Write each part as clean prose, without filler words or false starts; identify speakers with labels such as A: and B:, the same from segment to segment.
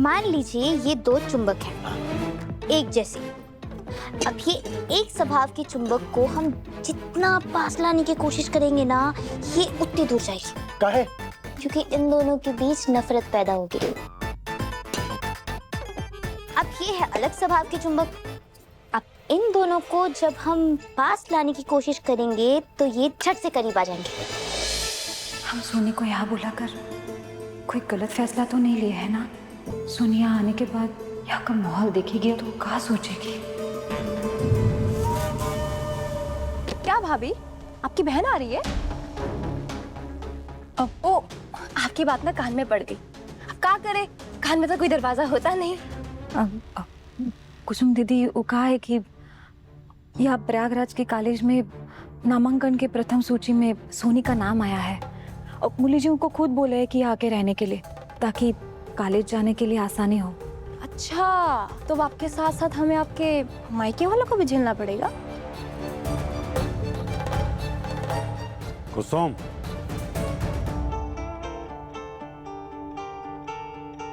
A: मान लीजिए ये दो चुंबक हैं, एक जैसे। अब ये एक स्वभाव के चुंबक को हम जितना पास लाने की कोशिश करेंगे ना, ये उतनी दूर जाएगी।
B: काहे?
A: क्योंकि इन दोनों के बीच नफरत पैदा होगी। अब ये है अलग स्वभाव के चुंबक। अब इन दोनों को जब हम पास लाने की कोशिश करेंगे तो ये झट से करीब आ जाएंगे।
C: हम सोनी को यहाँ बुलाकर कोई गलत फैसला तो नहीं लिया है ना? सोनी यहाँ आने के बाद यहाँ का माहौल देखेगी तो क्या सोचेगी?
D: क्या भाभी, आपकी बहन आ रही है? ओ, आपकी बात ना कान में पड़ गई। अब क्या करे, कान में तो कोई दरवाजा होता नहीं।
C: कुसुम दीदी वो कहा है कि यहाँ प्रयागराज के कॉलेज में नामांकन के प्रथम सूची में सोनी का नाम आया है और मुली जी उनको खुद बोले है कि यहाँ आके रहने के लिए, ताकि कॉलेज जाने के लिए आसानी हो।
D: अच्छा, तो आपके साथ साथ हमें आपके मायके वालों को भी झेलना पड़ेगा?
E: कुसुम,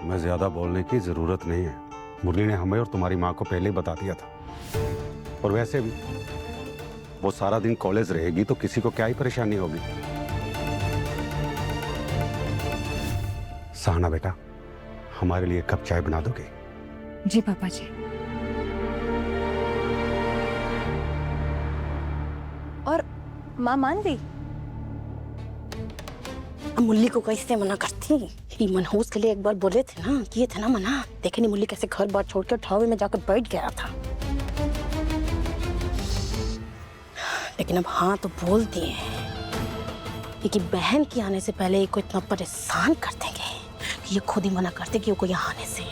E: मैं ज्यादा बोलने की जरूरत नहीं है। मुरली ने हमें और तुम्हारी माँ को पहले ही बता दिया था। और वैसे भी वो सारा दिन कॉलेज रहेगी तो किसी को क्या ही परेशानी होगी। सहना बेटा, हमारे लिए कप चाय बना दोगे?
C: जी पापा जी।
D: और माँ मान गई?
F: मुल्ली को कैसे मना करती? ये मनहूस के लिए एक बार बोले थे ना, किए थे ना मना। देखे नहीं मुल्ली कैसे घर बार छोड़ कर ठावे में जाकर बैठ गया था। लेकिन अब हाँ तो बोल दिए कि बहन के आने से पहले को इतना परेशान कर देंगे कि ये खुद ही मना करते कि वो यहाँ आने से।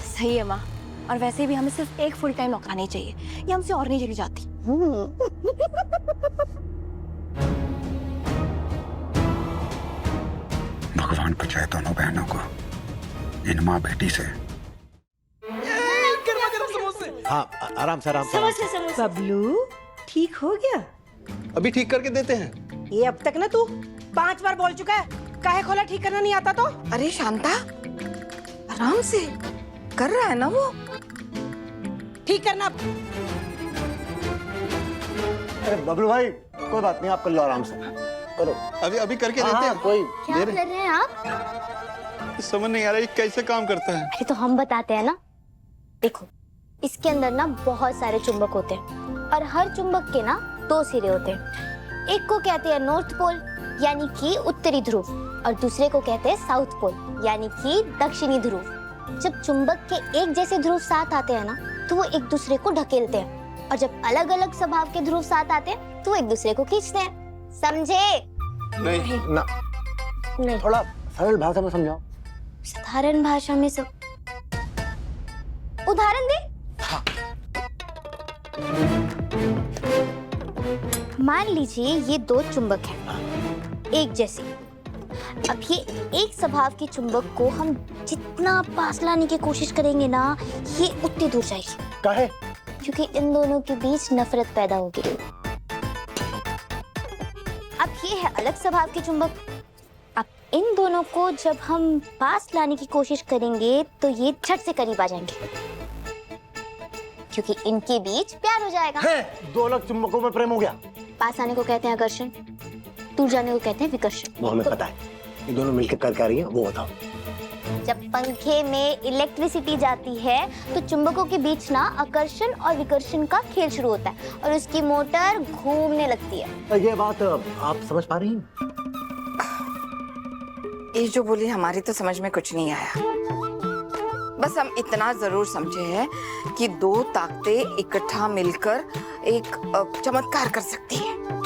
D: सही है माँ, और वैसे भी हमें सिर्फ एक फुल टाइम नौकरानी चाहिए, ये हमसे और नहीं चली जाती।
E: भगवान बचाए दोनों बहनों को इन माँ बेटी से।
B: हाँ, आराम से आराम से।
G: बबलू ठीक हो गया?
B: अभी ठीक करके देते हैं।
G: ये अब तक ना तू 5 बार बोल चुका है, काहे खोला ठीक करना नहीं आता तो?
C: अरे शांता, आराम से कर रहा है ना वो।
G: ठीक करना।
B: अरे बबलू भाई, कोई बात नहीं, आप कर लो आराम से, करो।
H: अभी करके देते हैं।
B: कोई
A: क्या कर रहे हैं आप?
H: समझ नहीं आ रहा ये कैसे काम करता है।
A: अरे तो हम बताते हैं ना। देखो, इसके अंदर ना बहुत सारे चुंबक होते हैं और हर चुंबक के ना 2 सिरे होते हैं। एक को कहते हैं नॉर्थ पोल यानी कि उत्तरी ध्रुव, और दूसरे को कहते हैं साउथ पोल यानी कि दक्षिणी ध्रुव। जब चुंबक के एक जैसे ध्रुव साथ आते हैं ना, तो वो एक दूसरे को ढकेलते हैं, और जब अलग अलग स्वभाव के ध्रुव साथ आते हैं तो वो एक दूसरे को खींचते हैं। समझे?
H: नहीं
B: ना,
A: नहीं,
B: थोड़ा सरल भाषा में समझाओ।
A: साधारण भाषा में सब उदाहरण दे। मान लीजिए ये दो चुंबक हैं, एक जैसे। अब ये एक स्वभाव के चुंबक को हम जितना पास लाने की कोशिश करेंगे ना, ये उतनी दूर जाएगी।
B: काहे?
A: क्योंकि इन दोनों के बीच नफरत पैदा होगी। अब ये है अलग स्वभाव के चुंबक। अब इन दोनों को जब हम पास लाने की कोशिश करेंगे तो ये झट से करीब आ जाएंगे, क्योंकि इनके बीच प्यार हो जाएगा।
B: है, 2 अलग चुंबकों में प्रेम हो गया।
A: पास आने को कहते हैं आकर्षण, दूर जाने को कहते हैं विकर्षण।
B: वो हमें पता है, ये दोनों मिलकर कर क्या रही है वो बताओ।
A: जब पंखे में इलेक्ट्रिसिटी जाती है तो चुंबकों के बीच ना आकर्षण और विकर्षण का खेल शुरू होता है और उसकी मोटर घूमने लगती है।
B: ये बात आप समझ पा रही हैं?
I: ये जो बोली हमारी तो समझ में कुछ नहीं आया। बस हम इतना जरूर समझे हैं कि 2 ताकतें इकट्ठा मिलकर एक चमत्कार कर सकती है।